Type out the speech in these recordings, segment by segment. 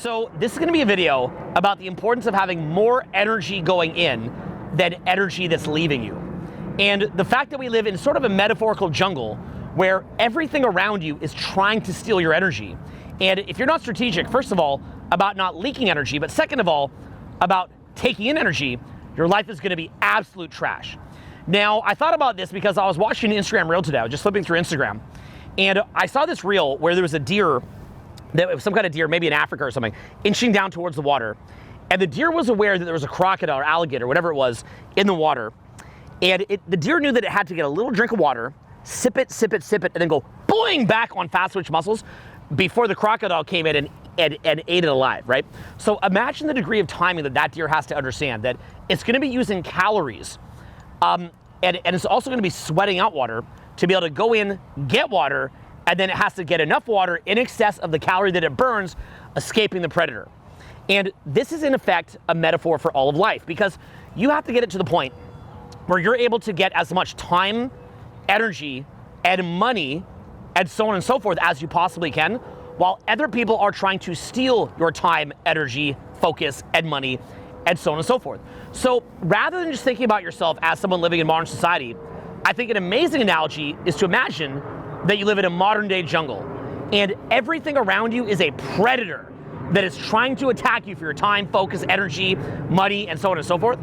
So this is going to be a video about the importance of having more energy going in than energy that's leaving you. And the fact that we live in sort of a metaphorical jungle where everything around you is trying to steal your energy. And if you're not strategic, first of all, about not leaking energy, but second of all, about taking in energy, your life is going to be absolute trash. Now, I thought about this because I was watching an Instagram reel today. I was just flipping through Instagram, and I saw this reel where there was a deer, some kind of deer, maybe in Africa or something, inching down towards the water. And the deer was aware that there was a crocodile or alligator, whatever it was, in the water. And the deer knew that it had to get a little drink of water, sip it, and then go boing back on fast twitch muscles before the crocodile came in and ate it alive, right? So imagine the degree of timing that deer has to understand, that it's gonna be using calories, and it's also gonna be sweating out water to be able to go in, get water, and then it has to get enough water in excess of the calorie that it burns, escaping the predator. And this is in effect a metaphor for all of life, because you have to get it to the point where you're able to get as much time, energy, and money, and so on and so forth as you possibly can, while other people are trying to steal your time, energy, focus, and money, and so on and so forth. So rather than just thinking about yourself as someone living in modern society, I think an amazing analogy is to imagine that you live in a modern day jungle, and everything around you is a predator that is trying to attack you for your time, focus, energy, money, and so on and so forth.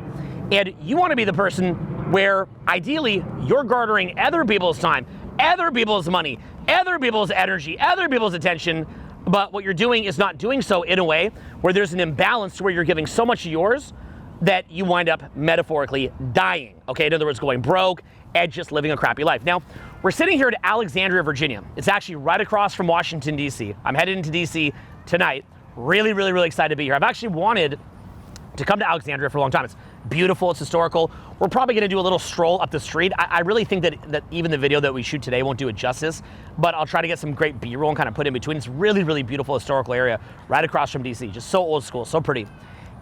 And you want to be the person where ideally you're garnering other people's time, other people's money, other people's energy, other people's attention, but what you're doing is not doing so in a way where there's an imbalance to where you're giving so much of yours that you wind up metaphorically dying, okay? In other words, going broke and just living a crappy life. Now, we're sitting here at Alexandria, Virginia. It's actually right across from Washington, D.C. I'm headed into D.C. tonight. Really excited to be here. I've actually wanted to come to Alexandria for a long time. It's beautiful, it's historical. We're probably gonna do a little stroll up the street. I really think that even the video that we shoot today won't do it justice, but I'll try to get some great B-roll and kind of put in between. It's really beautiful historical area right across from DC, just so old school, so pretty.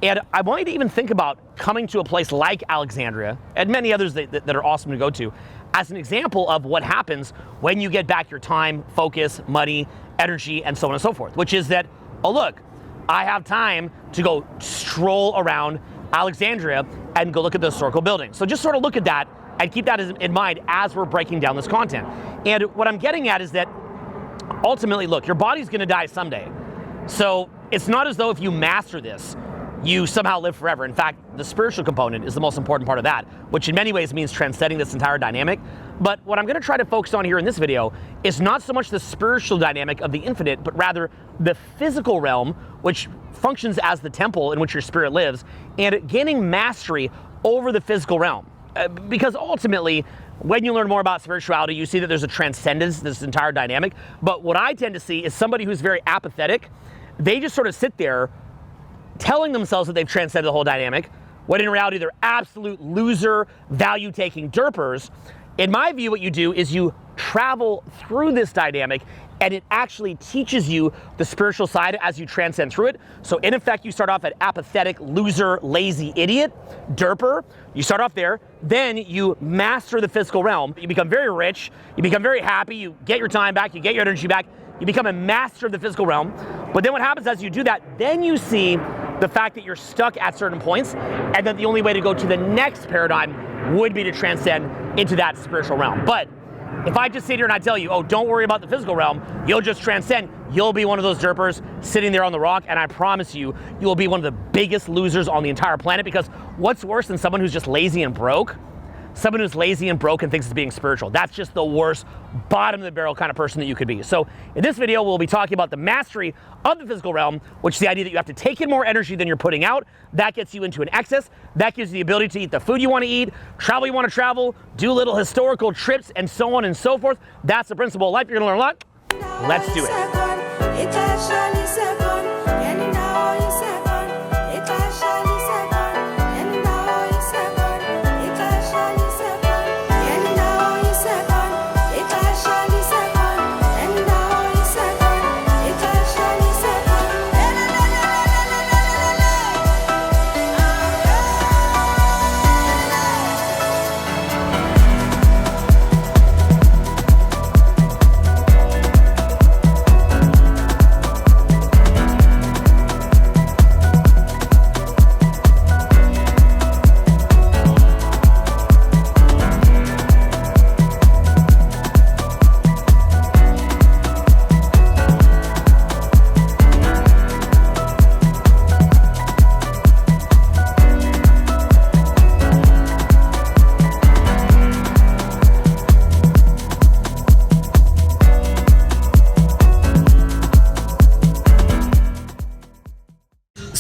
And I want you to even think about coming to a place like Alexandria and many others that are awesome to go to as an example of what happens when you get back your time, focus, money, energy, and so on and so forth, which is that, oh look, I have time to go stroll around Alexandria and go look at the historical buildings. So just sort of look at that and keep that in mind as we're breaking down this content. And what I'm getting at is that ultimately, look, your body's gonna die someday. So it's not as though if you master this, you somehow live forever. In fact, the spiritual component is the most important part of that, which in many ways means transcending this entire dynamic. But what I'm gonna try to focus on here in this video is not so much the spiritual dynamic of the infinite, but rather the physical realm, which functions as the temple in which your spirit lives, and gaining mastery over the physical realm. Because ultimately, when you learn more about spirituality, you see that there's a transcendence, this entire dynamic. But what I tend to see is somebody who's very apathetic. They just sort of sit there telling themselves that they've transcended the whole dynamic, when in reality they're absolute loser, value-taking derpers. In my view, what you do is you travel through this dynamic, and it actually teaches you the spiritual side as you transcend through it. So in effect, you start off at apathetic, loser, lazy, idiot, derper. You start off there, then you master the physical realm. You become very rich, you become very happy, you get your time back, you get your energy back, you become a master of the physical realm. But then what happens as you do that, then you see the fact that you're stuck at certain points, and that the only way to go to the next paradigm would be to transcend into that spiritual realm. But if I just sit here and I tell you, oh, don't worry about the physical realm, you'll just transcend, you'll be one of those derpers sitting there on the rock, and I promise you, you will be one of the biggest losers on the entire planet, because what's worse than someone who's just lazy and broke? Someone who's lazy and broke and thinks it's being spiritual. That's just the worst, bottom of the barrel kind of person that you could be. So in this video, we'll be talking about the mastery of the physical realm, which is the idea that you have to take in more energy than you're putting out. That gets you into an excess. That gives you the ability to eat the food you want to eat, travel you want to travel, do little historical trips, and so on and so forth. That's the principle of life. You're gonna learn a lot. Let's do it.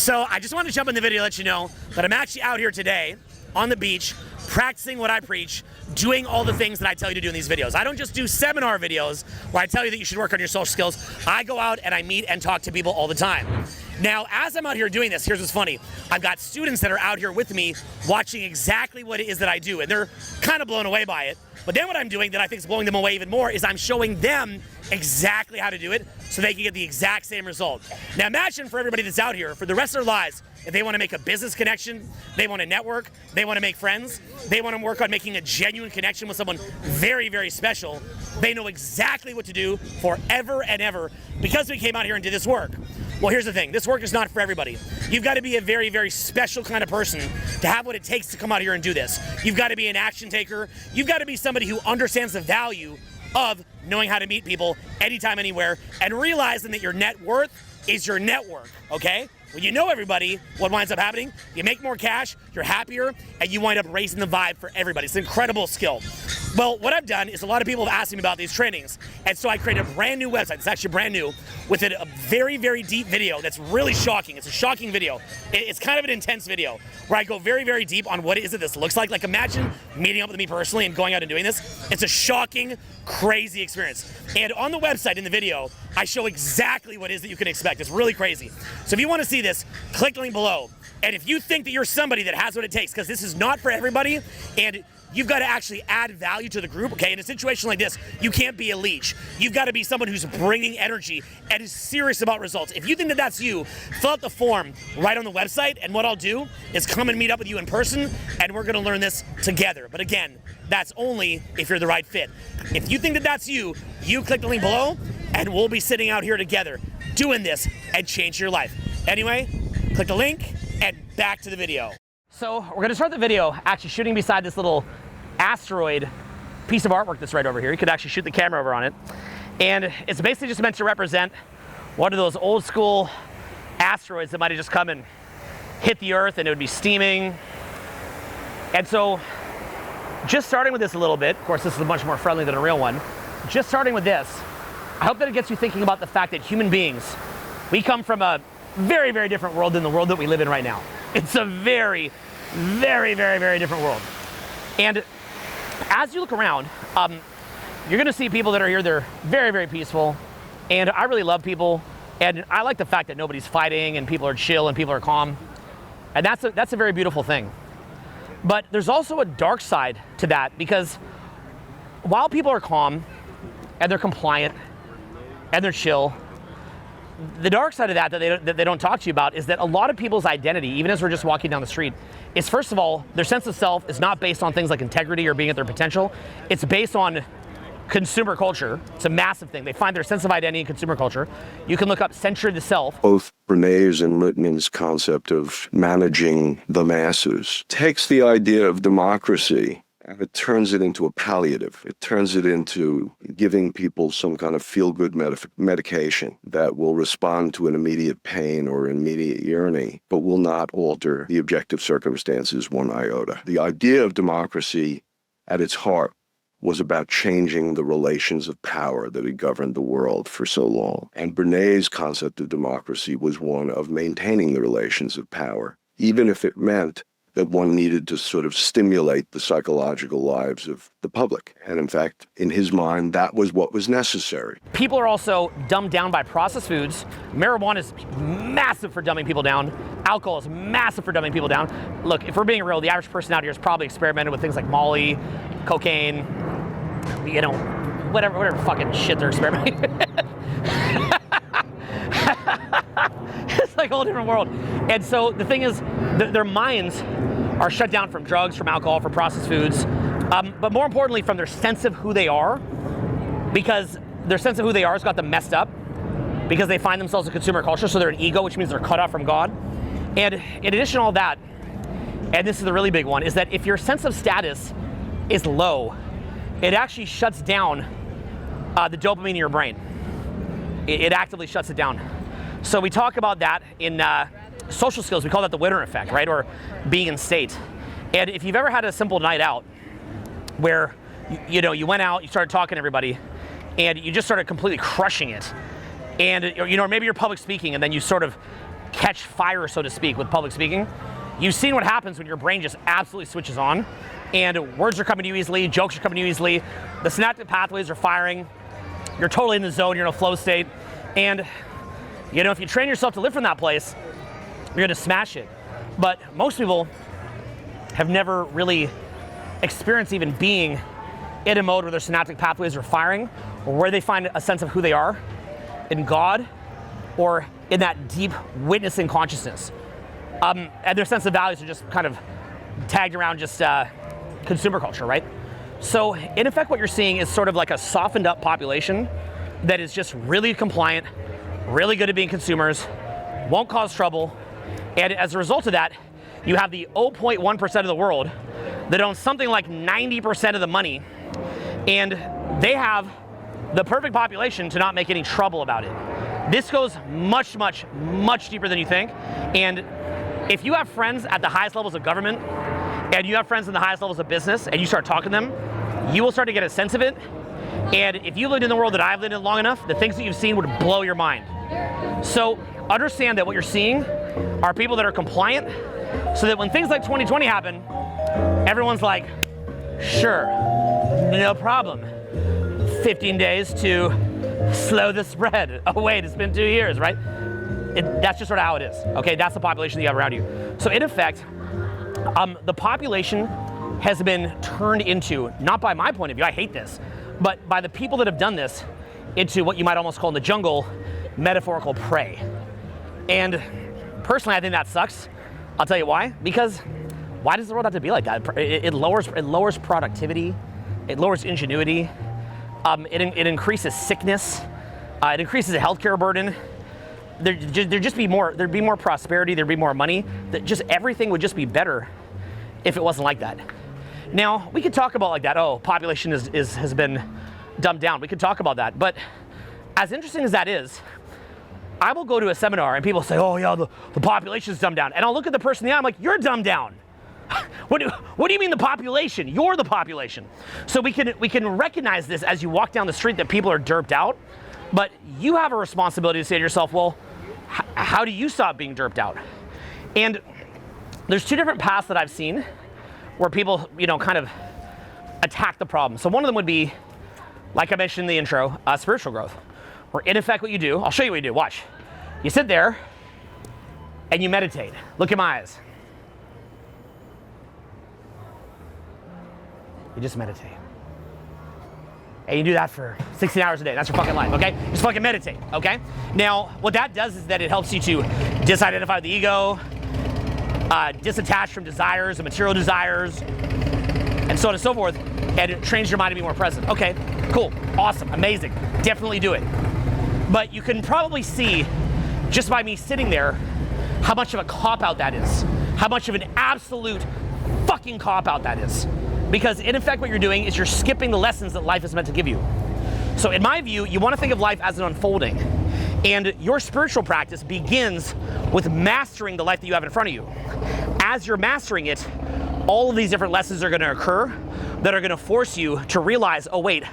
So I just wanted to jump in the video to let you know that I'm actually out here today on the beach, practicing what I preach, doing all the things that I tell you to do in these videos. I don't just do seminar videos where I tell you that you should work on your social skills. I go out and I meet and talk to people all the time. Now, as I'm out here doing this, here's what's funny. I've got students that are out here with me watching exactly what it is that I do, and they're kind of blown away by it. But then what I'm doing that I think is blowing them away even more is I'm showing them exactly how to do it so they can get the exact same result. Now imagine for everybody that's out here, for the rest of their lives, if they want to make a business connection, they want to network, they want to make friends, they want to work on making a genuine connection with someone very, very special, they know exactly what to do forever and ever because we came out here and did this work. Well, here's the thing. This work is not for everybody. You've got to be a very, very special kind of person to have what it takes to come out here and do this. You've got to be an action taker. You've got to be somebody who understands the value of knowing how to meet people anytime, anywhere, and realizing that your net worth is your network, okay? When you know everybody, what winds up happening? You make more cash, you're happier, and you wind up raising the vibe for everybody. It's an incredible skill. Well, what I've done is a lot of people have asked me about these trainings, and so I created a brand new website. It's actually brand new, with a very, very deep video that's really shocking. It's a shocking video. It's kind of an intense video where I go very, very deep on what it is that this looks like. Like imagine meeting up with me personally and going out and doing this. It's a shocking, crazy experience. And on the website in the video, I show exactly what it is that you can expect. It's really crazy. So if you want to see this, click the link below. And if you think that you're somebody that has what it takes, because this is not for everybody, and you've got to actually add value to the group, okay? In a situation like this, you can't be a leech. You've got to be someone who's bringing energy and is serious about results. If you think that that's you, fill out the form right on the website, and what I'll do is come and meet up with you in person, and we're going to learn this together. But again, that's only if you're the right fit. If you think that that's you, you click the link below, and we'll be sitting out here together doing this and change your life. Anyway, click the link, and back to the video. So we're going to start the video actually shooting beside this little asteroid piece of artwork that's right over here. You could actually shoot the camera over on it. And it's basically just meant to represent one of those old school asteroids that might have just come and hit the Earth and it would be steaming. And so just starting with this a little bit, of course this is much more friendly than a real one, just starting with this, I hope that it gets you thinking about the fact that human beings, we come from a very, very different world than the world that we live in right now. It's a very, very, very, very different world. And as you look around, you're gonna see people that are here, they're very, very peaceful. And I really love people. And I like the fact that nobody's fighting and people are chill and people are calm. And that's a very beautiful thing. But there's also a dark side to that, because while people are calm and they're compliant and they're chill, the dark side of that they don't talk to you about is that a lot of people's identity, even as we're just walking down the street, is first of all, their sense of self is not based on things like integrity or being at their potential. It's based on consumer culture. It's a massive thing. They find their sense of identity in consumer culture. You can look up censure the self. Both Brené's and Littman's concept of managing the masses takes the idea of democracy and it turns it into a palliative. It turns it into giving people some kind of feel-good medication that will respond to an immediate pain or immediate yearning, but will not alter the objective circumstances one iota. The idea of democracy at its heart was about changing the relations of power that had governed the world for so long. And Brené's concept of democracy was one of maintaining the relations of power, even if it meant that one needed to sort of stimulate the psychological lives of the public. And in fact, in his mind, that was what was necessary. People are also dumbed down by processed foods. Marijuana is massive for dumbing people down. Alcohol is massive for dumbing people down. Look, if we're being real, the average person out here has probably experimented with things like Molly, cocaine, you know, whatever fucking shit they're experimenting with. It's like a whole different world. And so the thing is, their minds are shut down from drugs, from alcohol, from processed foods, but more importantly from their sense of who they are, because their sense of who they are has got them messed up because they find themselves in consumer culture, so they're an ego, which means they're cut off from God. And in addition to all that, and this is the really big one, is that if your sense of status is low, it actually shuts down the dopamine in your brain. It actively shuts it down. So we talk about that in social skills. We call that the winner effect, right? Or being in state. And if you've ever had a simple night out where you went out, you started talking to everybody, and you just started completely crushing it, and maybe you're public speaking, and then you sort of catch fire, so to speak, with public speaking, you've seen what happens when your brain just absolutely switches on and words are coming to you easily, jokes are coming to you easily, the synaptic pathways are firing, you're totally in the zone, you're in a flow state, and if you train yourself to live from that place, you're gonna smash it. But most people have never really experienced even being in a mode where their synaptic pathways are firing, or where they find a sense of who they are in God, or in that deep witnessing consciousness. And their sense of values are just kind of tagged around just consumer culture, right? So in effect, what you're seeing is sort of like a softened up population that is just really compliant, really good at being consumers, won't cause trouble, and as a result of that, you have the 0.1% of the world that owns something like 90% of the money, and they have the perfect population to not make any trouble about it. This goes much, much, much deeper than you think, and if you have friends at the highest levels of government, and you have friends in the highest levels of business, and you start talking to them, you will start to get a sense of it, and if you lived in the world that I've lived in long enough, the things that you've seen would blow your mind. So understand that what you're seeing are people that are compliant, so that when things like 2020 happen, everyone's like, sure, no problem. 15 days to slow the spread. Oh wait, it's been 2 years, right? That's just sort of how it is, okay? That's the population that you have around you. So in effect, the population has been turned into, not by my point of view, I hate this, but by the people that have done this, into what you might almost call in the jungle, metaphorical prey. And personally, I think that sucks. I'll tell you why. Because why does the world have to be like that? It lowers productivity, it lowers ingenuity, it increases sickness, it increases the healthcare burden. There'd be more prosperity, there'd be more money. Just everything would just be better if it wasn't like that. Now, we could talk about like that, population has been dumbed down. We could talk about that, but as interesting as that is, I will go to a seminar and people say, oh yeah, the population's dumbed down. And I'll look at the person in the eye, I'm like, you're dumbed down. What do you mean the population? You're the population. So we can recognize this as you walk down the street that people are derped out, but you have a responsibility to say to yourself, well, how do you stop being derped out? And there's two different paths that I've seen where people, kind of attack the problem. So one of them would be, like I mentioned in the intro, spiritual growth. Where in effect what you do, I'll show you what you do, watch. You sit there and you meditate. Look at my eyes. You just meditate. And you do that for 16 hours a day. That's your fucking life, okay? Just fucking meditate, okay? Now, what that does is that it helps you to disidentify the ego, disattach from desires and material desires, and so on and so forth, and it trains your mind to be more present. Okay, cool, awesome, amazing, definitely do it. But you can probably see, just by me sitting there, how much of a cop-out that is. How much of an absolute fucking cop-out that is. Because in effect what you're doing is you're skipping the lessons that life is meant to give you. So in my view, you want to think of life as an unfolding. And your spiritual practice begins with mastering the life that you have in front of you. As you're mastering it, all of these different lessons are going to occur that are going to force you to realize, oh wait,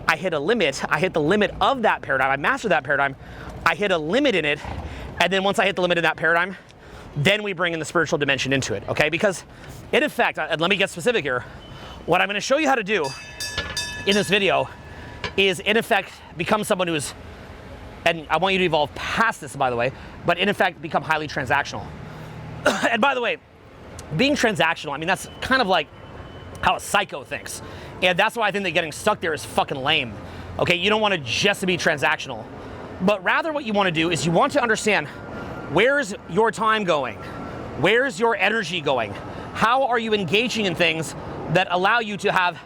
I hit a limit. I hit the limit of that paradigm. I mastered that paradigm. I hit a limit in it. And then once I hit the limit in that paradigm, then we bring in the spiritual dimension into it, okay? Because in effect, and let me get specific here, what I'm going to show you how to do in this video is in effect become someone who is, and I want you to evolve past this, by the way, but in effect become highly transactional. And by the way, being transactional, I mean, that's kind of like how a psycho thinks. And that's why I think that getting stuck there is fucking lame. Okay, you don't want to just be transactional. But rather what you want to do is you want to understand, where's your time going? Where's your energy going? How are you engaging in things that allow you to have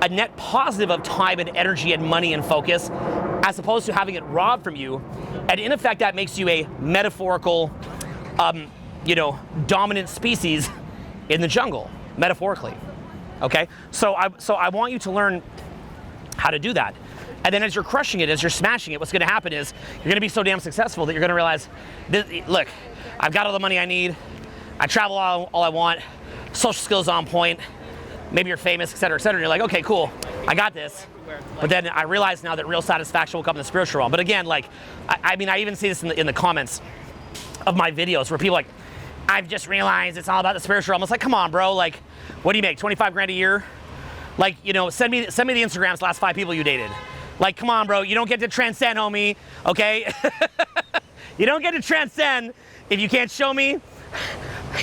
a net positive of time and energy and money and focus, as opposed to having it robbed from you? And in effect, that makes you a metaphorical, dominant species in the jungle, metaphorically. Okay, so I want you to learn how to do that. And then as you're crushing it, as you're smashing it, what's gonna happen is you're gonna be so damn successful that you're gonna realize, look, I've got all the money I need, I travel all I want, social skills on point, maybe you're famous, et cetera, and you're like, okay, cool, I got this. But then I realize now that real satisfaction will come in the spiritual realm. But again, like, I mean, I even see this in the comments. of my videos where people are like, I've just realized it's all about the spiritual realm. It's like, come on, bro. Like, what do you make? 25 grand a year? Like, you know, send me the Instagrams, last 5 people you dated. Like, come on, bro. You don't get to transcend, homie. Okay? You don't get to transcend if you can't show me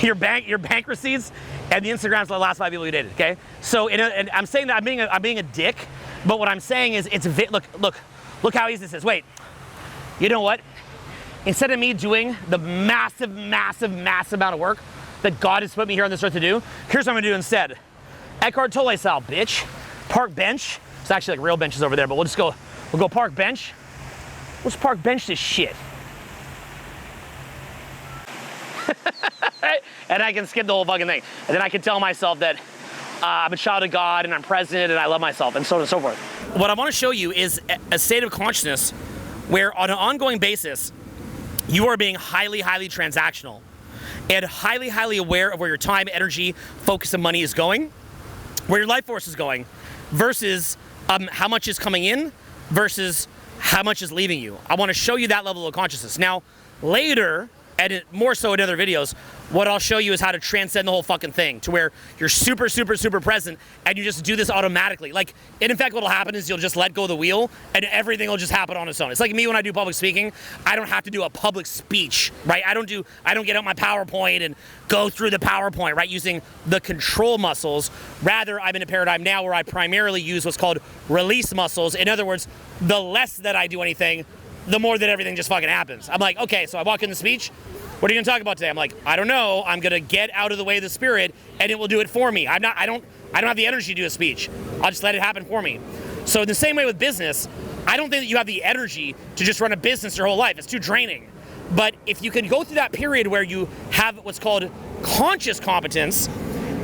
your bank receipts and the Instagrams of the last 5 people you dated. Okay? So, and I'm saying that I'm being a dick, but what I'm saying is look how easy this is. Wait. You know what? Instead of me doing the massive amount of work that God has put me here on this earth to do, here's what I'm gonna do instead. Eckhart Tolle style, bitch. Park bench. It's actually like real benches over there, but we'll go park bench. Let's park bench this shit. And I can skip the whole fucking thing. And then I can tell myself that I'm a child of God and I'm present and I love myself and so on and so forth. What I wanna show you is a state of consciousness where on an ongoing basis, you are being highly transactional and highly aware of where your time, energy, focus, and money is going, where your life force is going, versus how much is coming in versus how much is leaving you. I want to show you that level of consciousness. Now, later, and more so in other videos, what I'll show you is how to transcend the whole fucking thing to where you're super present and you just do this automatically. Like, and in fact, what'll happen is you'll just let go of the wheel and everything will just happen on its own. It's like me when I do public speaking. I don't have to do a public speech, right? I don't get out my PowerPoint and go through the PowerPoint, right? Using the control muscles. Rather, I'm in a paradigm now where I primarily use what's called release muscles. In other words, the less that I do anything, the more that everything just fucking happens. I'm like, okay, so I walk in the speech. What are you gonna talk about today? I'm like, I don't know. I'm gonna get out of the way of the spirit and it will do it for me. I don't have the energy to do a speech. I'll just let it happen for me. So in the same way with business, I don't think that you have the energy to just run a business your whole life. It's too draining. But if you can go through that period where you have what's called conscious competence,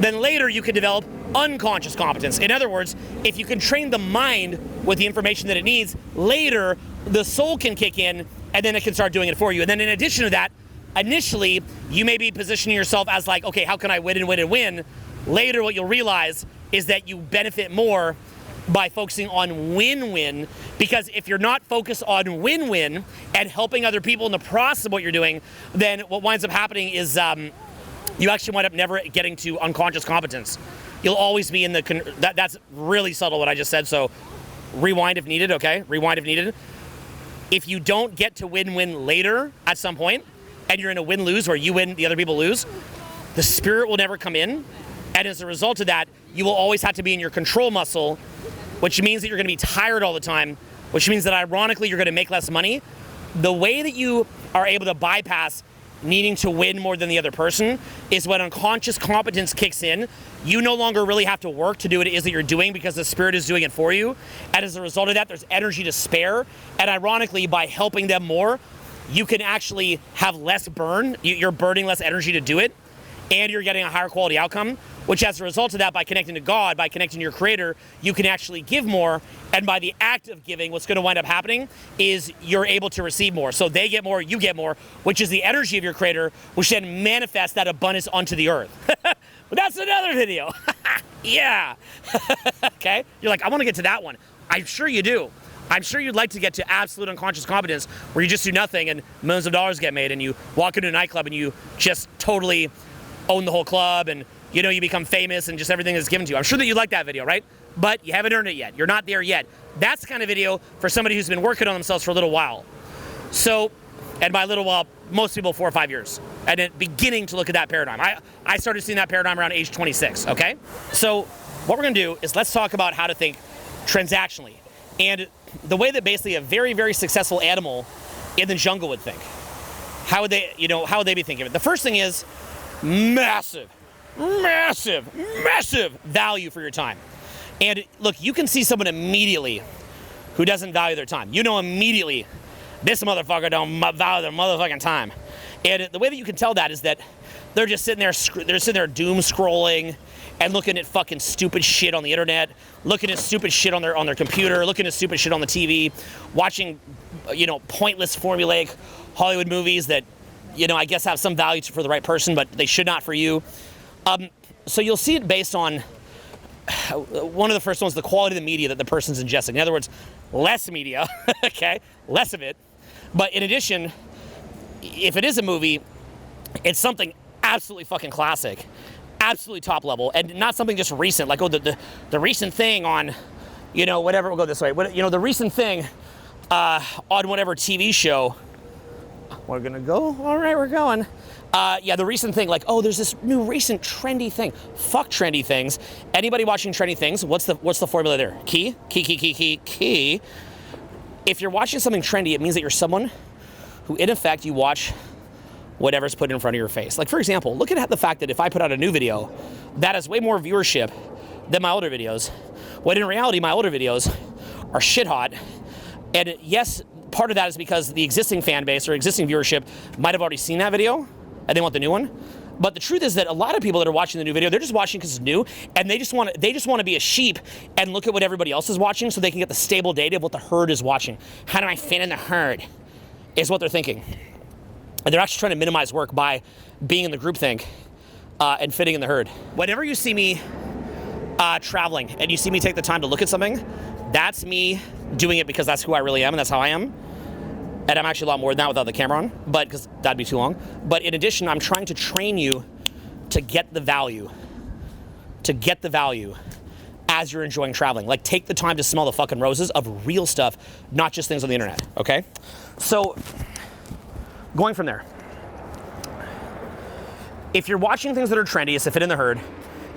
then later you can develop unconscious competence. In other words, if you can train the mind with the information that it needs, later the soul can kick in and then it can start doing it for you. And then in addition to that, initially, you may be positioning yourself as like, okay, how can I win and win and win? Later, what you'll realize is that you benefit more by focusing on win-win, because if you're not focused on win-win and helping other people in the process of what you're doing, then what winds up happening is you actually wind up never getting to unconscious competence. You'll always be in the, that's really subtle what I just said, so rewind if needed, okay? Rewind if needed. If you don't get to win-win later at some point, and you're in a win-lose where you win, the other people lose, the spirit will never come in. And as a result of that, you will always have to be in your control muscle, which means that you're gonna be tired all the time, which means that ironically, you're gonna make less money. The way that you are able to bypass needing to win more than the other person is when unconscious competence kicks in. You no longer really have to work to do what it is that you're doing because the spirit is doing it for you. And as a result of that, there's energy to spare. And ironically, by helping them more, you can actually have less burn. You're burning less energy to do it, and you're getting a higher quality outcome, which as a result of that, by connecting to God, by connecting to your creator, you can actually give more. And by the act of giving, what's gonna wind up happening is you're able to receive more. So they get more, you get more, which is the energy of your creator, which then manifests that abundance onto the earth. But that's another video. Yeah. Okay, you're like, I wanna get to that one. I'm sure you do. I'm sure you'd like to get to absolute unconscious competence where you just do nothing and millions of dollars get made and you walk into a nightclub and you just totally own the whole club and you know you become famous and just everything is given to you. I'm sure that you like that video, right? But you haven't earned it yet. You're not there yet. That's the kind of video for somebody who's been working on themselves for a little while. So, and by a little while, most people 4 or 5 years. And then beginning to look at that paradigm. I started seeing that paradigm around age 26, okay? So what we're gonna do is let's talk about how to think transactionally. And the way that basically a very successful animal in the jungle would think. How would they be thinking of it? The first thing is massive value for your time. And look, you can see someone immediately who doesn't value their time. You know immediately, this motherfucker don't value their motherfucking time. And the way that you can tell that is that they're just sitting there doom scrolling and looking at fucking stupid shit on the internet, looking at stupid shit on their computer, looking at stupid shit on the TV, watching, pointless formulaic Hollywood movies that, I guess have some value for the right person, but they should not for you. So you'll see it based on, one of the first ones, the quality of the media that the person's ingesting. In other words, less media, okay, less of it. But in addition, if it is a movie, it's something absolutely fucking classic, absolutely top level, and not something just recent, like, oh, the recent thing on, you know, whatever, we'll go this way, you know, the recent thing on whatever TV show. We're gonna go, all right, we're going. Yeah, the recent thing, like, oh, there's this new recent trendy thing. Fuck trendy things. Anybody watching trendy things, what's the formula there? Key. If you're watching something trendy, it means that you're someone who, in effect, you watch whatever's put in front of your face. Like, for example, look at the fact that if I put out a new video, that has way more viewership than my older videos, when in reality, my older videos are shit hot. And yes, part of that is because the existing fan base or existing viewership might have already seen that video, and they want the new one. But the truth is that a lot of people that are watching the new video, they're just watching because it's new, and they just want to be a sheep and look at what everybody else is watching so they can get the stable data of what the herd is watching. How do I fit in the herd? Is what they're thinking. And they're actually trying to minimize work by being in the groupthink and fitting in the herd. Whenever you see me traveling and you see me take the time to look at something, that's me doing it because that's who I really am and that's how I am. And I'm actually a lot more than that without the camera on, but because that'd be too long. But in addition, I'm trying to train you to get the value as you're enjoying traveling. Like, take the time to smell the fucking roses of real stuff, not just things on the internet, okay? So, going from there, if you're watching things that are trendy, it's to fit in the herd.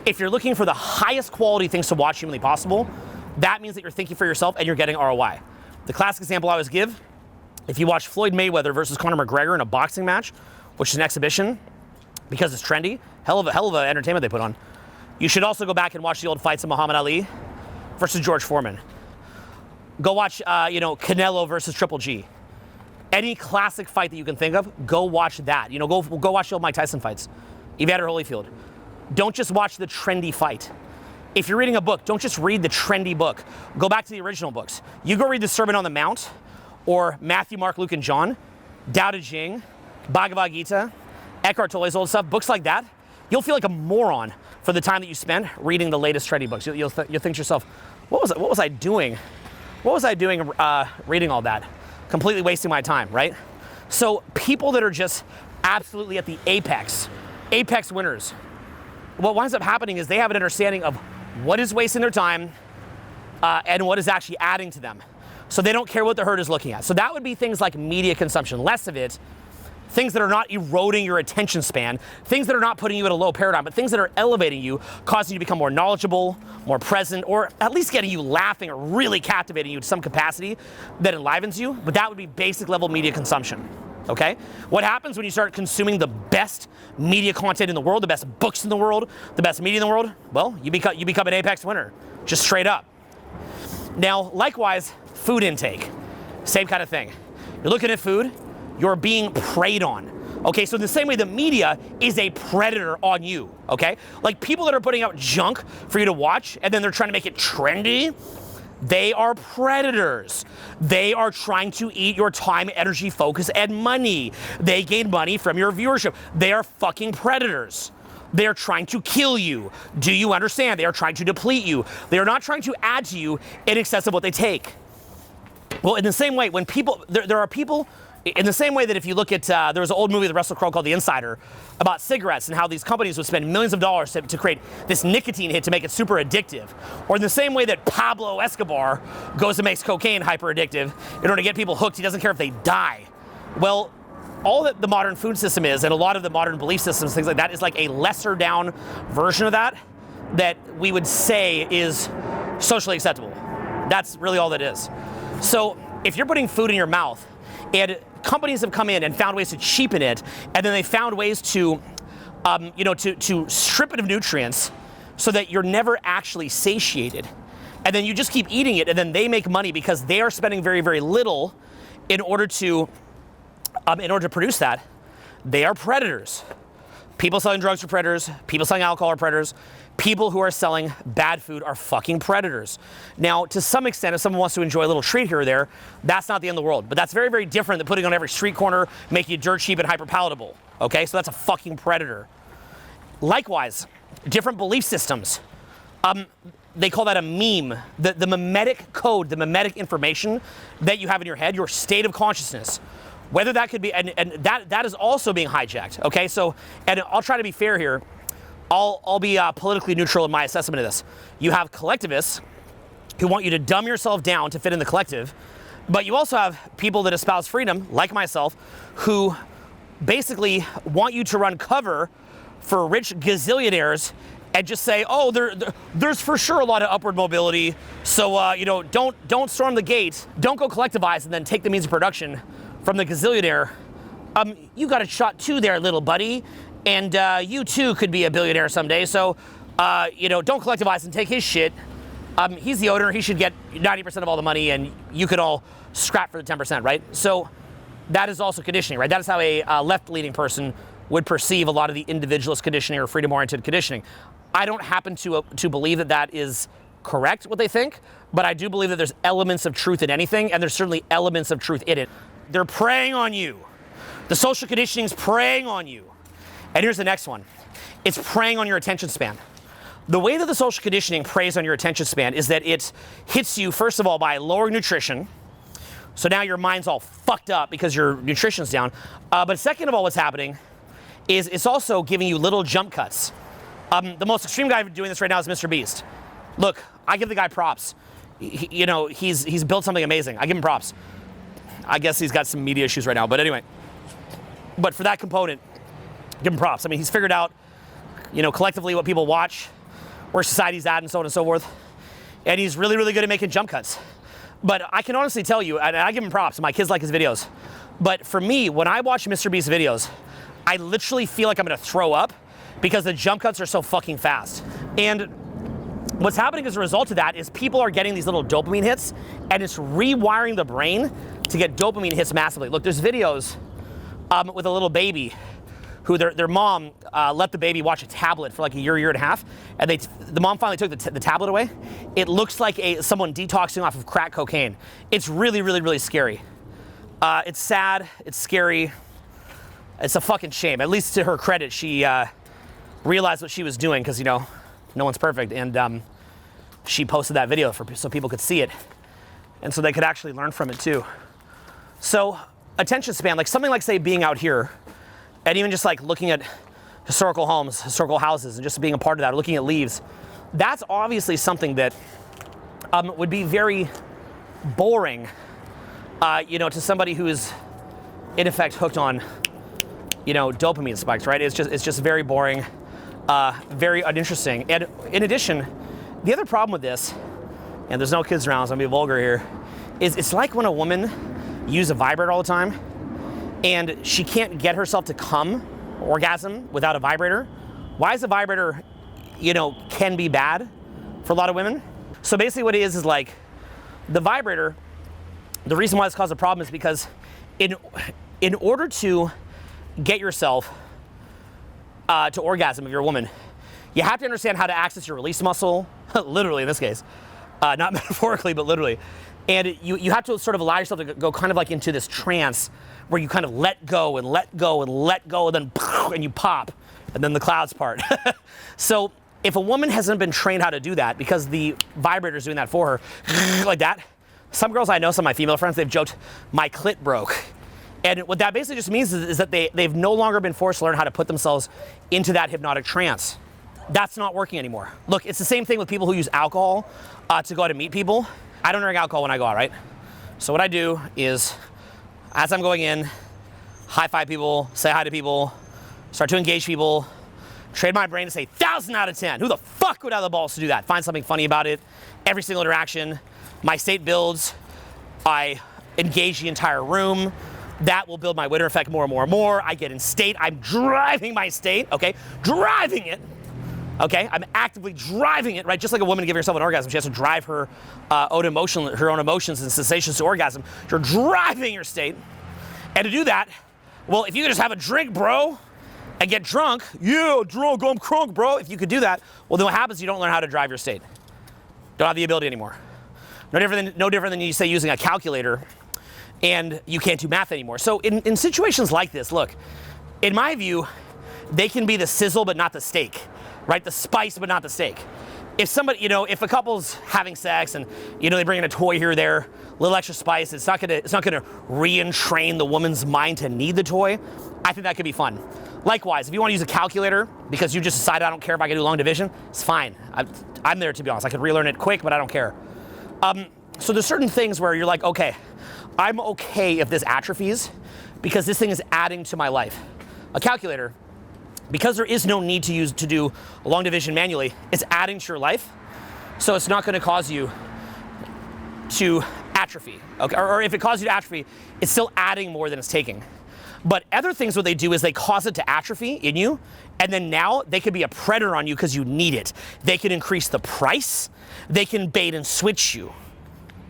If you're looking for the highest quality things to watch humanly possible, that means that you're thinking for yourself and you're getting ROI. The classic example I always give, if you watch Floyd Mayweather versus Conor McGregor in a boxing match, which is an exhibition, because it's trendy, hell of a entertainment they put on. You should also go back and watch the old fights of Muhammad Ali versus George Foreman. Go watch, Canelo versus Triple G. Any classic fight that you can think of, go watch that. Go watch the old Mike Tyson fights. Evander Holyfield. Don't just watch the trendy fight. If you're reading a book, don't just read the trendy book. Go back to the original books. You go read the Sermon on the Mount, or Matthew, Mark, Luke, and John, Tao Te Ching, Bhagavad Gita, Eckhart Tolle's old stuff, books like that. You'll feel like a moron for the time that you spend reading the latest trendy books. You'll think to yourself, what was I doing? What was I doing reading all that? Completely wasting my time, right? So people that are just absolutely at the apex winners, what winds up happening is they have an understanding of what is wasting their time and what is actually adding to them. So they don't care what the herd is looking at. So that would be things like media consumption, less of it, things that are not eroding your attention span, things that are not putting you at a low paradigm, but things that are elevating you, causing you to become more knowledgeable, more present, or at least getting you laughing or really captivating you to some capacity that enlivens you. But that would be basic level media consumption, okay? What happens when you start consuming the best media content in the world, the best books in the world, the best media in the world? Well, you become an apex winner, just straight up. Now, likewise, food intake, same kind of thing. You're looking at food, you're being preyed on. Okay, so in the same way the media is a predator on you, okay? Like people that are putting out junk for you to watch and then they're trying to make it trendy, they are predators. They are trying to eat your time, energy, focus, and money. They gain money from your viewership. They are fucking predators. They are trying to kill you. Do you understand? They are trying to deplete you. They are not trying to add to you in excess of what they take. Well, in the same way, when people, there are people, in the same way that if you look at, there was an old movie with Russell Crowe called The Insider about cigarettes and how these companies would spend millions of dollars to create this nicotine hit to make it super addictive. Or in the same way that Pablo Escobar goes and makes cocaine hyper addictive in order to get people hooked. He doesn't care if they die. Well, all that the modern food system is, and a lot of the modern belief systems, things like that, is like a lesser down version of that we would say is socially acceptable. That's really all that is. So if you're putting food in your mouth and companies have come in and found ways to cheapen it, and then they found ways to, to strip it of nutrients so that you're never actually satiated, and then you just keep eating it, and then they make money because they are spending very, very little in order to produce that. They are predators. People selling drugs are predators. People selling alcohol are predators. People who are selling bad food are fucking predators. Now, to some extent, if someone wants to enjoy a little treat here or there, that's not the end of the world. But that's very, very different than putting on every street corner, making it dirt cheap and hyper palatable. Okay, so that's a fucking predator. Likewise, different belief systems. They call that a meme. The mimetic code, the mimetic information that you have in your head, your state of consciousness, Whether that could be, and that is also being hijacked, okay? So, and I'll try to be fair here. I'll be politically neutral in my assessment of this. You have collectivists who want you to dumb yourself down to fit in the collective, but you also have people that espouse freedom, like myself, who basically want you to run cover for rich gazillionaires and just say, oh, there's for sure a lot of upward mobility, so don't storm the gate, don't go collectivize, and then take the means of production from the gazillionaire. You got a shot too there, little buddy, and you too could be a billionaire someday, so don't collectivize and take his shit. He's the owner, he should get 90% of all the money, and you could all scrap for the 10%, right? So that is also conditioning, right? That is how a left-leaning person would perceive a lot of the individualist conditioning or freedom-oriented conditioning. I don't happen to believe that is correct, what they think, but I do believe that there's elements of truth in anything, and there's certainly elements of truth in it. They're preying on you. The social conditioning is preying on you. And here's the next one. It's preying on your attention span. The way that the social conditioning preys on your attention span is that it hits you, first of all, by lowering nutrition. So now your mind's all fucked up because your nutrition's down. But second of all, what's happening is it's also giving you little jump cuts. The most extreme guy doing this right now is Mr. Beast. Look, I give the guy props. He's built something amazing. I give him props. I guess he's got some media issues right now, but anyway. But for that component, give him props. I mean, he's figured out, collectively what people watch, where society's at, and so on and so forth. And he's really, really good at making jump cuts. But I can honestly tell you, and I give him props, my kids like his videos. But for me, when I watch Mr. Beast videos, I literally feel like I'm gonna throw up because the jump cuts are so fucking fast. And what's happening as a result of that is people are getting these little dopamine hits, and it's rewiring the brain to get dopamine hits massively. Look, there's videos with a little baby who their mom let the baby watch a tablet for like a year and a half, and the mom finally took the tablet away. It looks like someone detoxing off of crack cocaine. It's really, really, really scary. It's sad, it's scary, it's a fucking shame. At least to her credit, she realized what she was doing, because no one's perfect, and she posted that video so people could see it, and so they could actually learn from it too. So attention span, like something like, say, being out here, and even just like looking at historical homes, historical houses, and just being a part of that, or looking at leaves, that's obviously something that would be very boring, to somebody who is in effect hooked on, dopamine spikes, right? It's just very boring, very uninteresting. And in addition, the other problem with this, and there's no kids around, so I'm gonna be vulgar here, is it's like when a woman uses a vibrator all the time, and she can't get herself to come, orgasm, without a vibrator. Why is a vibrator, can be bad for a lot of women? So basically what it is like, the vibrator, the reason why this causes a problem is because in order to get yourself to orgasm, if you're a woman, you have to understand how to access your release muscle, literally in this case, not metaphorically, but literally. And you have to sort of allow yourself to go kind of like into this trance where you kind of let go and let go and let go, and then and you pop, and then the clouds part. So if a woman hasn't been trained how to do that, because the vibrator's doing that for her, like that, some girls I know, some of my female friends, they've joked, my clit broke. And what that basically just means is that they've no longer been forced to learn how to put themselves into that hypnotic trance. That's not working anymore. Look, it's the same thing with people who use alcohol to go out and meet people. I don't drink alcohol when I go out, right? So what I do is, as I'm going in, high five people, say hi to people, start to engage people, train my brain to say 1,000 out of 10. Who the fuck would have the balls to do that? Find something funny about it. Every single interaction, my state builds. I engage the entire room. That will build my winner effect more and more and more. I get in state. I'm driving my state, okay? Driving it. Okay, I'm actively driving it, right? Just like a woman giving herself an orgasm, she has to drive her own emotions and sensations to orgasm. You're driving your state. And to do that, well, if you could just have a drink, bro, and get drunk, yeah, drunk, I'm crunk, bro. If you could do that, well, then what happens? You don't learn how to drive your state. Don't have the ability anymore. No different than you say using a calculator, and you can't do math anymore. So in situations like this, look, in my view, they can be the sizzle but not the steak. Right, the spice, but not the steak. If somebody, if a couple's having sex and, they bring in a toy here or there, little extra spice. It's not gonna re-entrain the woman's mind to need the toy. I think that could be fun. Likewise, if you want to use a calculator because you just decided I don't care if I can do long division, it's fine. I'm there, to be honest. I could relearn it quick, but I don't care. So there's certain things where you're like, okay, I'm okay if this atrophies because this thing is adding to my life. A calculator, because there is no need to do long division manually, it's adding to your life, so it's not going to cause you to atrophy. Okay, or if it causes you to atrophy, it's still adding more than it's taking. But other things, what they do is they cause it to atrophy in you, and then now they could be a predator on you because you need it. They can increase the price. They can bait and switch you.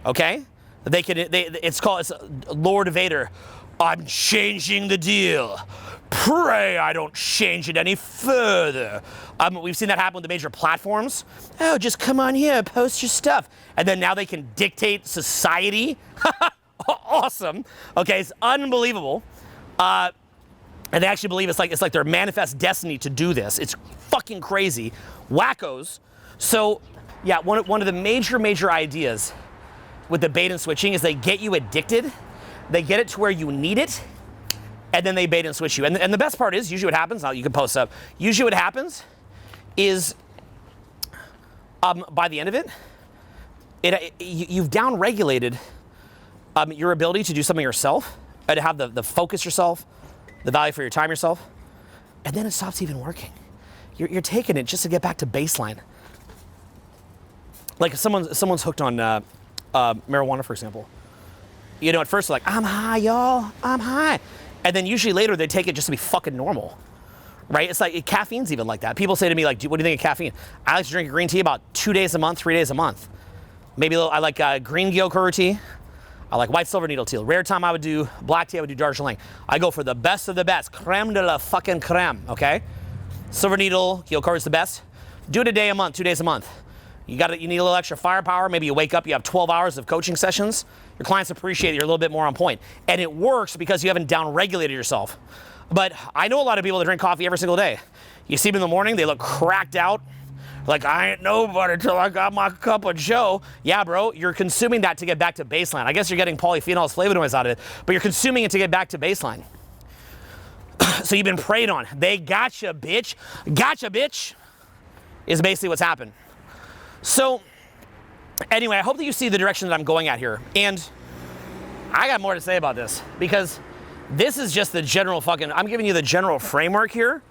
Okay? It's Lord Vader. I'm changing the deal. Pray I don't change it any further. We've seen that happen with the major platforms. Oh, just come on here, post your stuff. And then now they can dictate society. Awesome. Okay, it's unbelievable. And they actually believe it's like their manifest destiny to do this. It's fucking crazy. Wackos. So, yeah, one of the major ideas with the bait and switching is they get you addicted. They get it to where you need it, and then they bait and switch you. And the best part is, usually what happens, now you can post up, usually what happens is, by the end of it, you've down-regulated your ability to do something yourself, to have the focus yourself, the value for your time yourself, and then it stops even working. You're taking it just to get back to baseline. Like if someone's hooked on marijuana, for example. You know, at first they're like, I'm high, y'all, I'm high. And then usually later they take it just to be fucking normal, right? It's like, caffeine's even like that. People say to me, like, what do you think of caffeine? I like to drink green tea about 2 days a month, 3 days a month. Maybe I like green gyokuro tea. I like white silver needle tea. Rare time I would do black tea, I would do Darjeeling. I go for the best of the best, creme de la fucking creme, okay? Silver needle, gyokuro is the best. Do it a day a month, 2 days a month. You need a little extra firepower. Maybe you wake up, you have 12 hours of coaching sessions. Your clients appreciate that you're a little bit more on point. And it works because you haven't down-regulated yourself. But I know a lot of people that drink coffee every single day. You see them in the morning, they look cracked out. Like, I ain't nobody till I got my cup of joe. Yeah, bro, you're consuming that to get back to baseline. I guess you're getting polyphenols, flavonoids out of it, but you're consuming it to get back to baseline. So you've been preyed on. They gotcha, bitch. Gotcha, bitch, is basically what's happened. So, anyway, I hope that you see the direction that I'm going at here. And I got more to say about this because this is just the general I'm giving you the general framework here.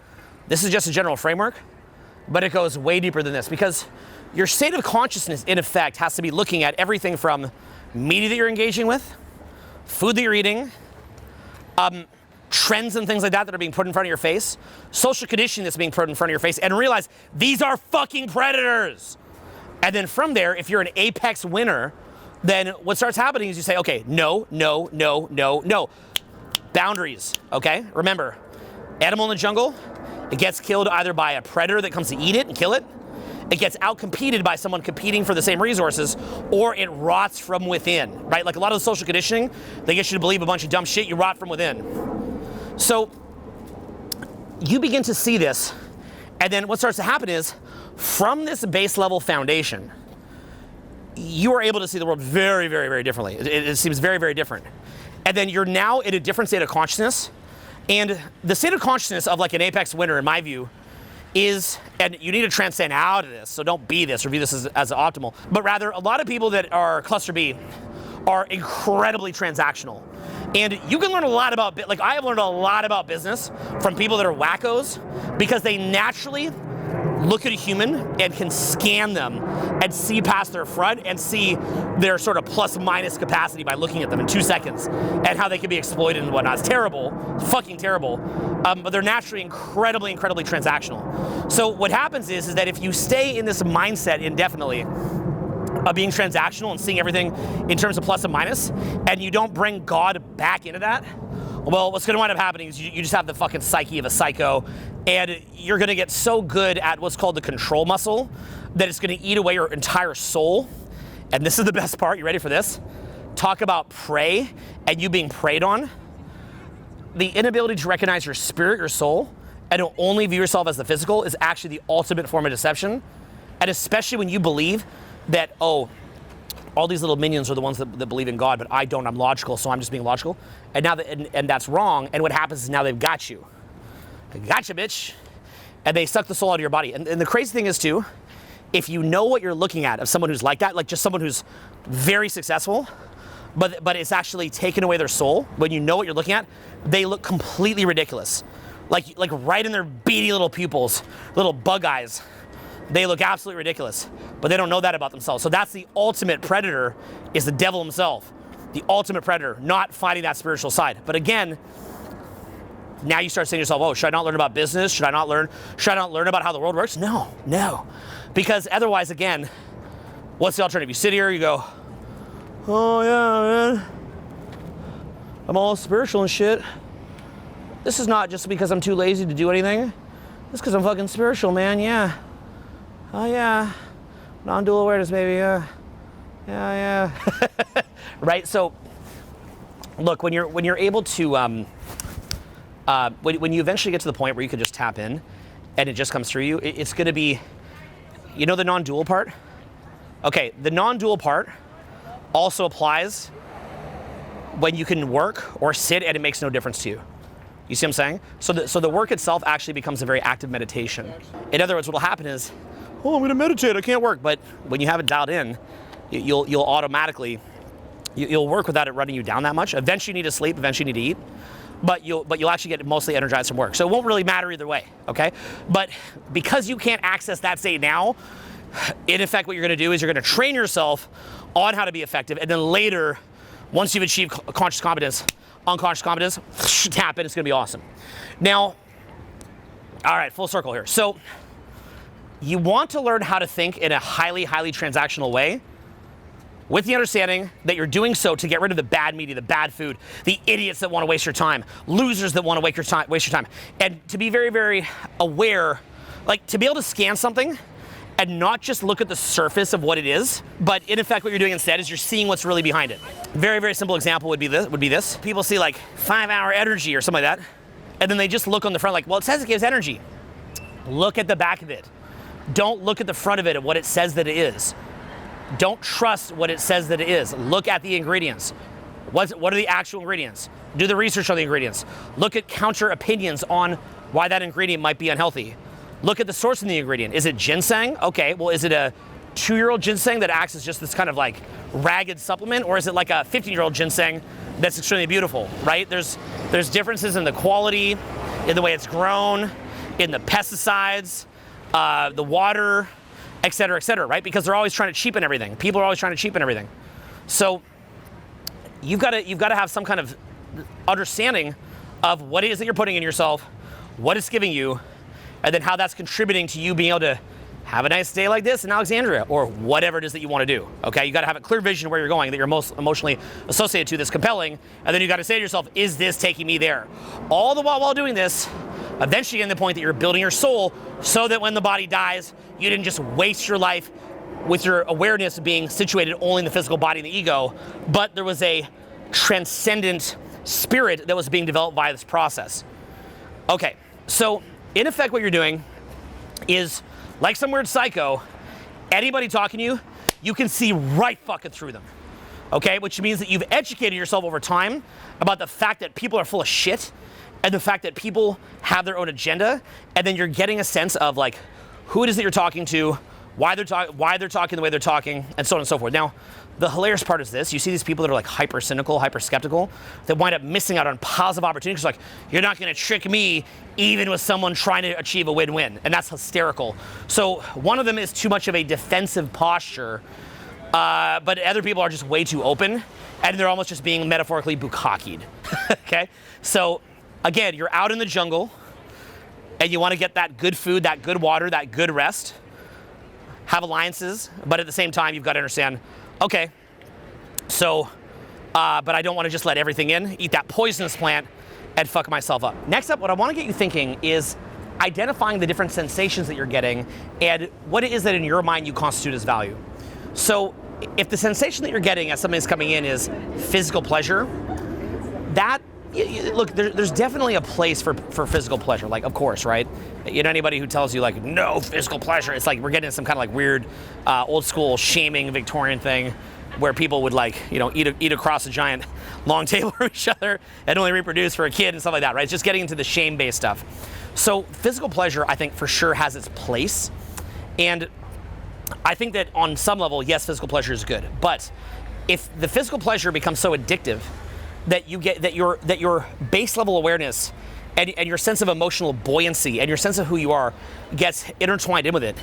This is just a general framework, but it goes way deeper than this because your state of consciousness, in effect, has to be looking at everything from media that you're engaging with, food that you're eating, trends and things like that are being put in front of your face, social conditioning that's being put in front of your face, and realize these are fucking predators. And then from there, if you're an apex winner, then what starts happening is you say, okay, no. Boundaries, okay? Remember, animal in the jungle, it gets killed either by a predator that comes to eat it and kill it, it gets outcompeted by someone competing for the same resources, or it rots from within, right? Like a lot of the social conditioning, they get you to believe a bunch of dumb shit, you rot from within. So you begin to see this, and then what starts to happen is, from this base level foundation, you are able to see the world very, very, very differently. It seems very, very different. And then you're now in a different state of consciousness. And the state of consciousness of like an apex winner, in my view, is, and you need to transcend out of this, so don't be this or view this as optimal, but rather a lot of people that are cluster B are incredibly transactional. And you can learn a lot about, like I have learned a lot about business from people that are wackos because they naturally look at a human and can scan them and see past their front and see their sort of plus minus capacity by looking at them in 2 seconds and how they can be exploited and whatnot. It's terrible, fucking terrible. But they're naturally incredibly transactional. So what happens is that if you stay in this mindset indefinitely of being transactional and seeing everything in terms of plus and minus, and you don't bring God back into that, well, what's gonna wind up happening is you just have the fucking psyche of a psycho, and you're gonna get so good at what's called the control muscle that it's gonna eat away your entire soul. And this is the best part, you ready for this? Talk about prey and you being preyed on. The inability to recognize your spirit, your soul, and to only view yourself as the physical is actually the ultimate form of deception. And especially when you believe that, oh, all these little minions are the ones that believe in God, but I don't, I'm logical, so I'm just being logical. And now and that's wrong, and what happens is now they've got you. They gotcha, bitch. And they suck the soul out of your body. And the crazy thing is too, if you know what you're looking at of someone who's like that, like just someone who's very successful, but it's actually taken away their soul, when you know what you're looking at, they look completely ridiculous. Like right in their beady little pupils, little bug eyes. They look absolutely ridiculous, but they don't know that about themselves. So that's the ultimate predator, is the devil himself. The ultimate predator, not finding that spiritual side. But again, now you start saying to yourself, oh, should I not learn about business? Should I not learn about how the world works? No. Because otherwise, again, what's the alternative? You sit here, you go, oh yeah, man, I'm all spiritual and shit. This is not just because I'm too lazy to do anything. It's because I'm fucking spiritual, man, yeah. Oh yeah, non-dual awareness, baby, yeah. Right, so, look, when you're able to, when you eventually get to the point where you can just tap in and it just comes through you, it's gonna be, you know the non-dual part? Okay, the non-dual part also applies when you can work or sit and it makes no difference to you. You see what I'm saying? So the work itself actually becomes a very active meditation. In other words, what will happen is, oh, I'm gonna meditate, I can't work. But when you have it dialed in, you'll automatically, you'll work without it running you down that much. Eventually you need to sleep, eventually you need to eat. But you'll actually get mostly energized from work. So it won't really matter either way, okay? But because you can't access that state now, in effect what you're gonna do is you're gonna train yourself on how to be effective, and then later, once you've achieved conscious competence, unconscious competence, tap in, it's gonna be awesome. Now, all right, full circle here. So, you want to learn how to think in a highly, highly transactional way, with the understanding that you're doing so to get rid of the bad media, the bad food, the idiots that want to waste your time, losers that want to waste your time, and to be very, very aware, like to be able to scan something and not just look at the surface of what it is, but in effect what you're doing instead is you're seeing what's really behind it. Very, very simple example would be this. People see like 5-hour energy or something like that, and then they just look on the front like, well, it says it gives energy. Look at the back of it. Don't look at the front of it and what it says that it is. Don't trust what it says that it is. Look at the ingredients. What are the actual ingredients? Do the research on the ingredients. Look at counter opinions on why that ingredient might be unhealthy. Look at the source of the ingredient. Is it ginseng? Okay, well, is it a 2-year-old ginseng that acts as just this kind of like ragged supplement, or is it like a 15-year-old ginseng that's extremely beautiful, right? There's differences in the quality, in the way it's grown, in the pesticides, the water, et cetera, right? Because they're always trying to cheapen everything. People are always trying to cheapen everything. So you've got to have some kind of understanding of what it is that you're putting in yourself, what it's giving you, and then how that's contributing to you being able to have a nice day like this in Alexandria, or whatever it is that you want to do, okay? You got to have a clear vision of where you're going, that you're most emotionally associated to, that's compelling, and then you got to say to yourself, is this taking me there? All the while doing this, eventually getting to the point that you're building your soul so that when the body dies, you didn't just waste your life with your awareness being situated only in the physical body and the ego, but there was a transcendent spirit that was being developed via this process. Okay, so in effect what you're doing is, like some weird psycho, anybody talking to you, you can see right fucking through them, okay? Which means that you've educated yourself over time about the fact that people are full of shit, and the fact that people have their own agenda, and then you're getting a sense of like who it is that you're talking to, why they're talking the way they're talking, and so on and so forth. Now, the hilarious part is this: you see these people that are like hyper cynical, hyper skeptical, that wind up missing out on positive opportunities. Like, you're not going to trick me, even with someone trying to achieve a win-win, and that's hysterical. So one of them is too much of a defensive posture, but other people are just way too open, and they're almost just being metaphorically bukkakied. Okay, so again, you're out in the jungle, and you want to get that good food, that good water, that good rest, have alliances, but at the same time, you've got to understand, okay, so, but I don't want to just let everything in, eat that poisonous plant, and fuck myself up. Next up, what I want to get you thinking is identifying the different sensations that you're getting and what it is that in your mind you constitute as value. So, if the sensation that you're getting as something's coming in is physical pleasure, that, look, there's definitely a place for physical pleasure, like, of course, right? You know, anybody who tells you, like, no physical pleasure, it's like we're getting some kind of, like, weird, old school shaming Victorian thing. where people would like, eat across a giant long table from each other and only reproduce for a kid and stuff like that, right? It's just getting into the shame-based stuff. So physical pleasure, I think, for sure has its place. And I think that on some level, yes, physical pleasure is good. But if the physical pleasure becomes so addictive that you get that your base level awareness and your sense of emotional buoyancy and your sense of who you are gets intertwined in with it,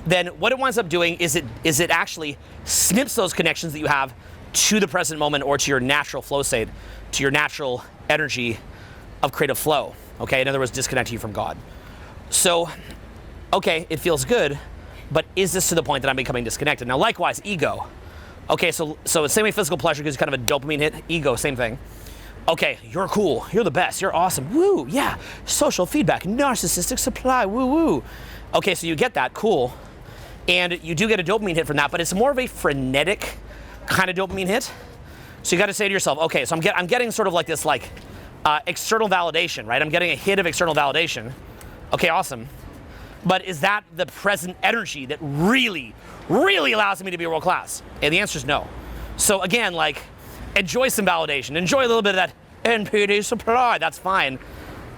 then what it winds up doing is it actually snips those connections that you have to the present moment or to your natural flow state, to your natural energy of creative flow. Okay, in other words, disconnecting you from God. So, okay, it feels good, but is this to the point that I'm becoming disconnected? Now, likewise, ego. Okay, so the same way physical pleasure gives kind of a dopamine hit, ego, same thing. Okay, you're cool, you're the best, you're awesome, woo, yeah, social feedback, narcissistic supply, woo, woo. Okay, so you get that, cool, and you do get a dopamine hit from that, but it's more of a frenetic kind of dopamine hit. So you got to say to yourself, okay, so I'm getting sort of like this external validation, right? I'm getting a hit of external validation. Okay, awesome. But is that the present energy that really, really allows me to be world class? And the answer is no. So again, enjoy some validation. Enjoy a little bit of that NPD supply, that's fine.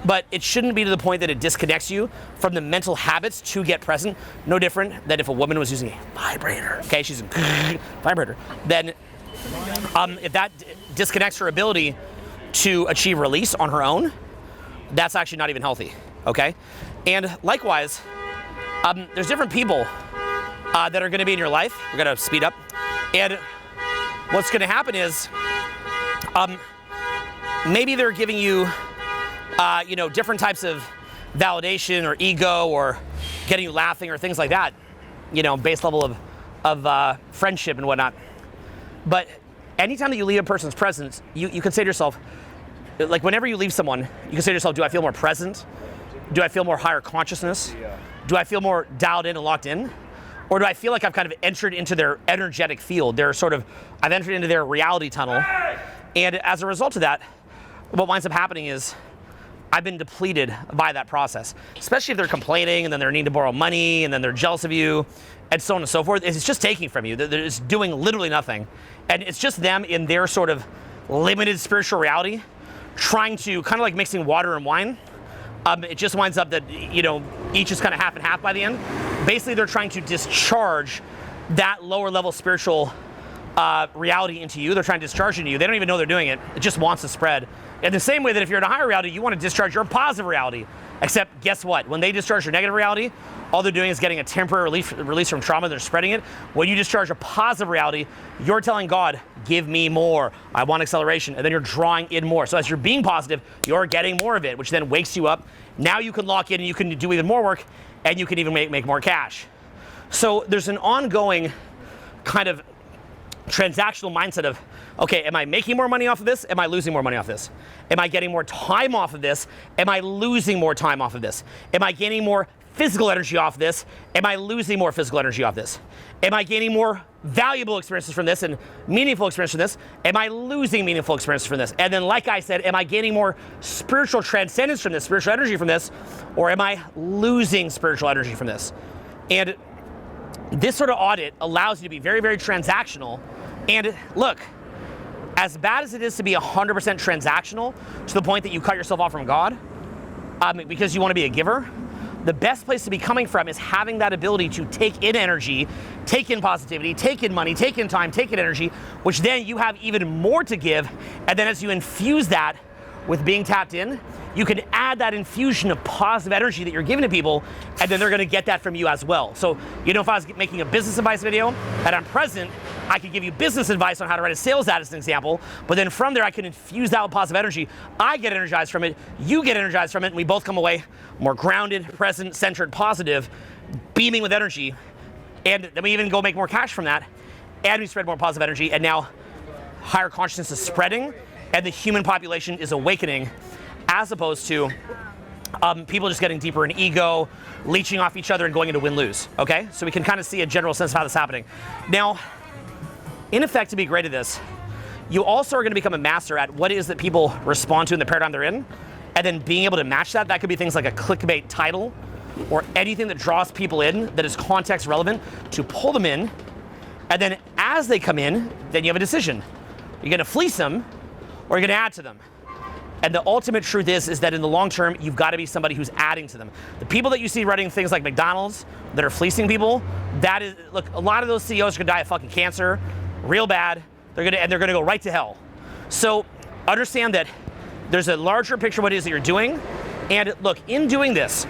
But it shouldn't be to the point that it disconnects you from the mental habits to get present. No different than if a woman was using a vibrator. Okay, she's a vibrator. Then if that disconnects her ability to achieve release on her own, that's actually not even healthy, okay? And likewise, there's different people that are gonna be in your life. We're gonna speed up. And what's gonna happen is, maybe they're giving you, different types of validation or ego or getting you laughing or things like that, base level of friendship and whatnot. But anytime that you leave a person's presence, you can say to yourself, like whenever you leave someone, you can say to yourself, do I feel more present? Do I feel more higher consciousness? Do I feel more dialed in and locked in? Or do I feel like I've kind of entered into their energetic field? I've entered into their reality tunnel. And as a result of that, what winds up happening is I've been depleted by that process, especially if they're complaining and then they're needing to borrow money and then they're jealous of you and so on and so forth. It's just taking from you. They're just doing literally nothing. And it's just them in their sort of limited spiritual reality trying to kind of like mixing water and wine. It just winds up that, each is kind of half and half by the end. Basically, they're trying to discharge that lower level spiritual reality into you. They're trying to discharge it into you. They don't even know they're doing it. It just wants to spread. In the same way that if you're in a higher reality, you want to discharge your positive reality. Except guess what? When they discharge your negative reality, all they're doing is getting a temporary release from trauma. They're spreading it. When you discharge a positive reality, you're telling God, give me more. I want acceleration. And then you're drawing in more. So as you're being positive, you're getting more of it, which then wakes you up. Now you can lock in and you can do even more work and you can even make more cash. So there's an ongoing kind of transactional mindset of, okay, am I making more money off of this? Am I losing more money off this? Am I getting more time off of this? Am I losing more time off of this? Am I gaining more physical energy off this? Am I losing more physical energy off this? Am I gaining more valuable experiences from this and meaningful experiences from this? Am I losing meaningful experiences from this? And then, like I said, am I gaining more spiritual transcendence from this, spiritual energy from this? Or am I losing spiritual energy from this? And this sort of audit allows you to be very, very transactional. And look, as bad as it is to be 100% transactional to the point that you cut yourself off from God because you want to be a giver, the best place to be coming from is having that ability to take in energy, take in positivity, take in money, take in time, take in energy, which then you have even more to give. And then as you infuse that with being tapped in, you can add that infusion of positive energy that you're giving to people, and then they're gonna get that from you as well. So, if I was making a business advice video and I'm present, I could give you business advice on how to write a sales ad as an example, but then from there I can infuse that with positive energy. I get energized from it, you get energized from it, and we both come away more grounded, present, centered, positive, beaming with energy, and then we even go make more cash from that, and we spread more positive energy, and now higher consciousness is spreading, and the human population is awakening, as opposed to people just getting deeper in ego, leeching off each other and going into win-lose, okay? So we can kind of see a general sense of how this is happening. Now, in effect, to be great at this, you also are gonna become a master at what it is that people respond to in the paradigm they're in, and then being able to match that. That could be things like a clickbait title, or anything that draws people in that is context relevant to pull them in. And then as as they come in, then you have a decision. You're gonna fleece them, or you're gonna add to them. And the ultimate truth is that in the long term, you've got to be somebody who's adding to them. The people that you see running things like McDonald's that are fleecing people, that is, look, a lot of those CEOs are gonna die of fucking cancer, real bad. They're gonna go right to hell. So understand that there's a larger picture of what it is that you're doing. And look, in doing this,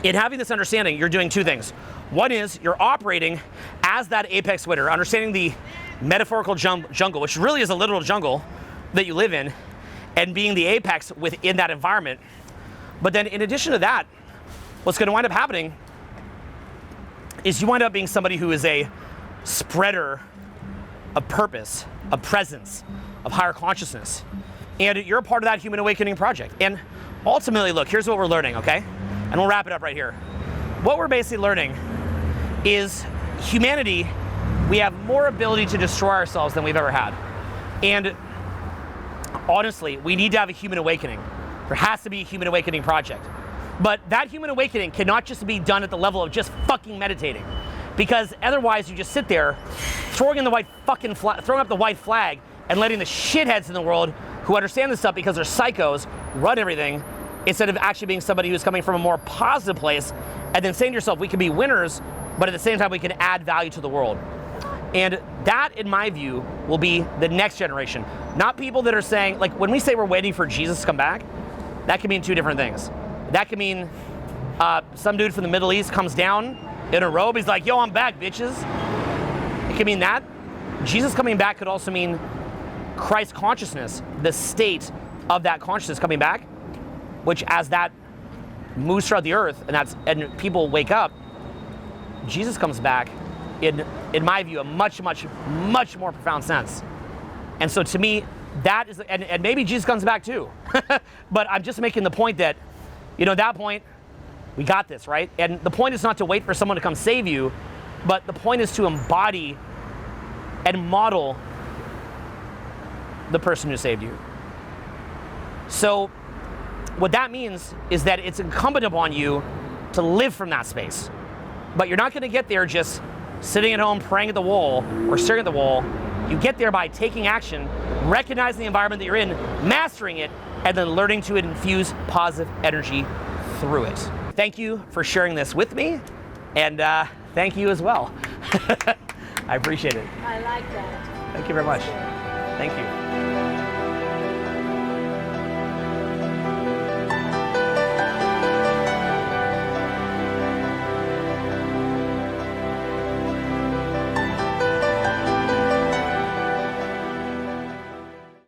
in having this understanding, you're doing two things. One is you're operating as that apex winner, understanding the metaphorical jungle, which really is a literal jungle that you live in, and being the apex within that environment. But then in addition to that, what's gonna wind up happening is you wind up being somebody who is a spreader of purpose, of presence, of higher consciousness. And you're a part of that human awakening project. And ultimately, look, here's what we're learning, okay? And we'll wrap it up right here. What we're basically learning is humanity, we have more ability to destroy ourselves than we've ever had. And honestly, we need to have a human awakening. There has to be a human awakening project. But that human awakening cannot just be done at the level of just fucking meditating. Because otherwise you just sit there throwing up the white flag and letting the shitheads in the world who understand this stuff because they're psychos run everything, instead of actually being somebody who's coming from a more positive place and then saying to yourself, we can be winners, but at the same time we can add value to the world. And that, in my view, will be the next generation. Not people that are saying, like when we say we're waiting for Jesus to come back, that can mean two different things. That can mean some dude from the Middle East comes down in a robe, he's like, yo, I'm back, bitches. It can mean that. Jesus coming back could also mean Christ consciousness, the state of that consciousness coming back, which as that moves throughout the earth and people wake up, Jesus comes back in my view, a much, much, much more profound sense. And so to me, that is, and maybe Jesus comes back too, but I'm just making the point that, at that point, we got this, right? And the point is not to wait for someone to come save you, but the point is to embody and model the person who saved you. So what that means is that it's incumbent upon you to live from that space. But you're not gonna get there just sitting at home praying at the wall or staring at the wall. You get there by taking action, recognizing the environment that you're in, mastering it, and then learning to infuse positive energy through it. Thank you for sharing this with me, and thank you as well. I appreciate it. I like that. Thank you very much. Thank you.